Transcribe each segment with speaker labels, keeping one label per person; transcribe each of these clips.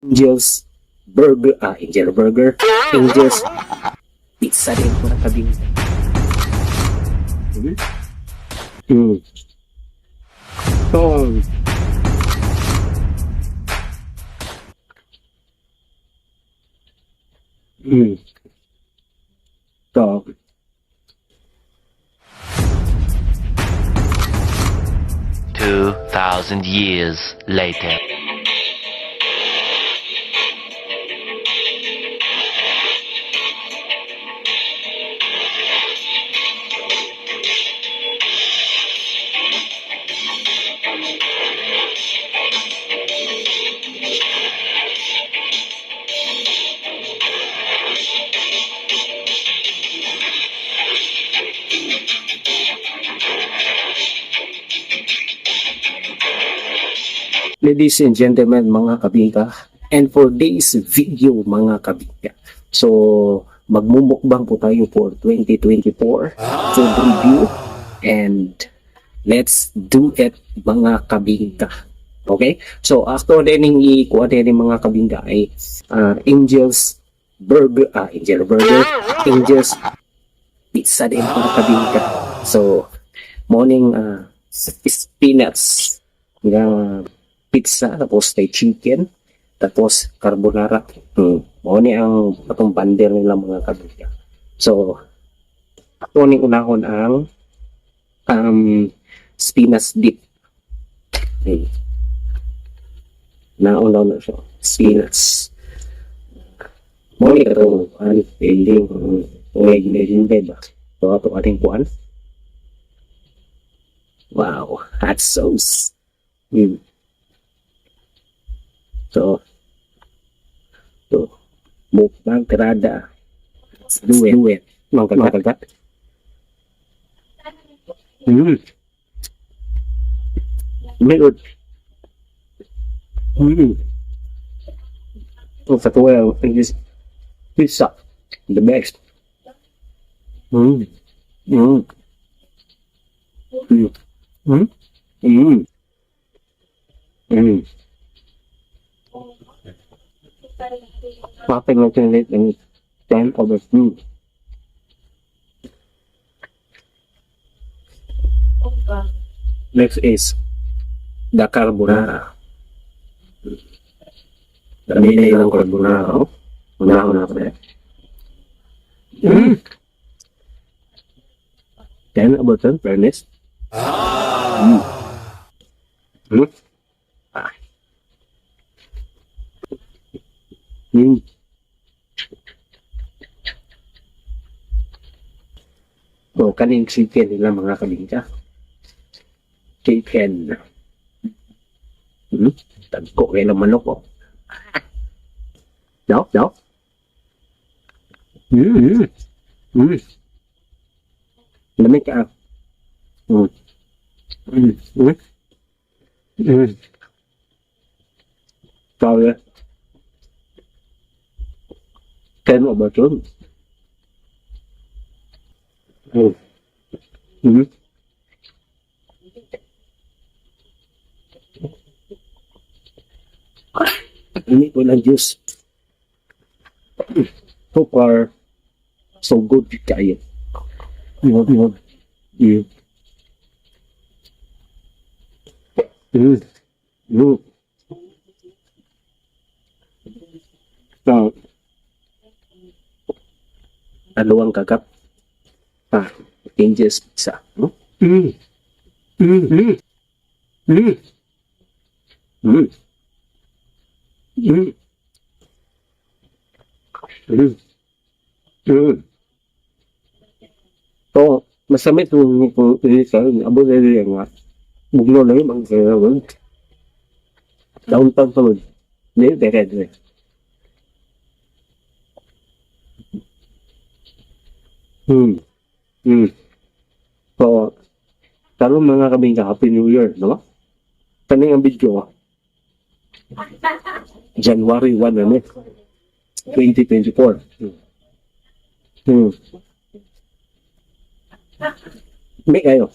Speaker 1: Angel's Burger, Angel Burger, Angel's Pizza din ko nakabing. So, so,
Speaker 2: 2,000 years later.
Speaker 1: ladies and gentlemen, mga kabingka, and for this video, mga kabingka, so magmumukbang po tayo for 2024 food review, and let's do it, mga kabingka. Okay, so after dining ikuha din mga kabingka ay Angel's Burger, Angel Burger, Angel's Pizza din mga kabingka. So morning spinach nga pizza, tapos may chicken, tapos carbonara. Morning ang atong bundle nila mga kabingka. So ako ning unahon ang spinach dip. Naulaw na siya. Spinach. Morning ka itong ending legend bed ba? So ito ating kuhan. Wow, hot sauce. So mukbang tirada. Let's do it. Mga kagat. Good. Oh, sa tuwa, I think this pizza, the best. Mapping natin ulit ng 10/2. Next is the carbonara. Dami ng carbonara. Unahon na pala. 10/10, fairness. O, kaning chicken nila mga kabingka. Chicken. Tagko kayo ng manok ko. No. Lamig ka. Sorry. 10/10. Ini ko ng juice. So far, so good kayo. So, dalawang kagap. Angel's Pizza. So, masamit kung isa, abo na rin nga. Buglo na yung mga kailangan. Downtown sa mga. Hindi, dere. So, talo mga kabingka, Happy New Year, no? Kaning ang video, January 1 na 2024. May kayo.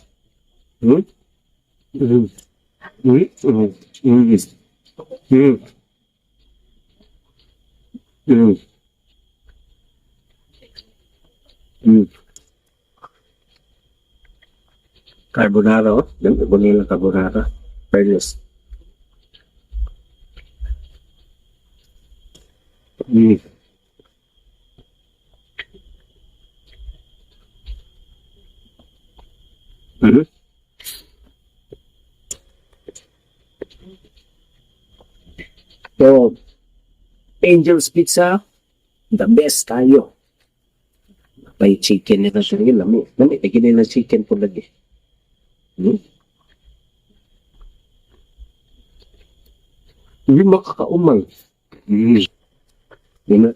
Speaker 1: Mm. Mm. Carbonara, oh. Vanilla carbonara. Barios. Mm. Mhm. So, Angel's Pizza, the best tayo. May chicken nila siya. Lami. Lami. Lagi nila chicken po lagi. Hmm? Hindi makakaumang. Hmm. Yun na.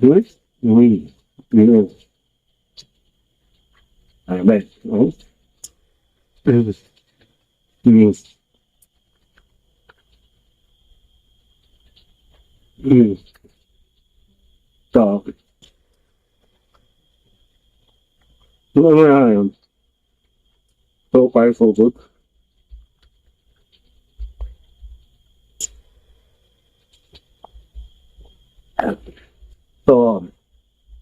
Speaker 1: Hmm? Hmm. Hmm. Ah, ba? Oh. Hmm. Hmm. Hmm. So, ano na yun? So far, so good. So,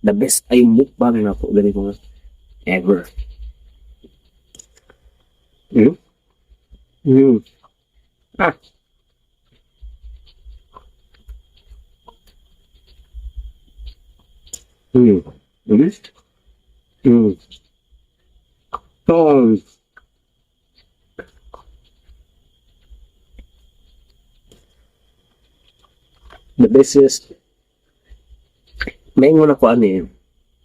Speaker 1: the best ay mukbang na po. Ganito nga. Ever. Hmm? Hmm. Ah. Hmm. Hmm. Hmm. So, the best is, may nga na ko ano eh,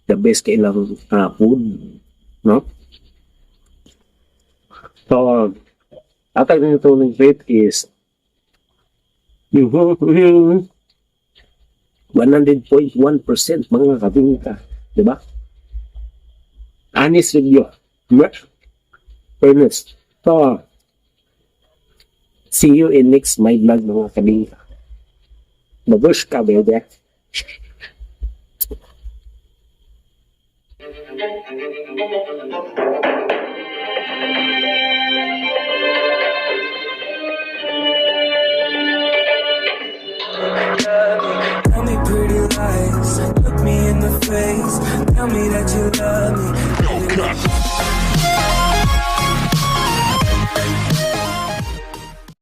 Speaker 1: the best kailang food, no? So, atag na ito ng rate is, yung 100.1% mga kabingka, di ba? Honest review, diba? Fairness. So, see you in next my vlog mga kabingka. Babush ka, baby.
Speaker 3: Tell me pretty lies, look me in the face. Tell me that you love me.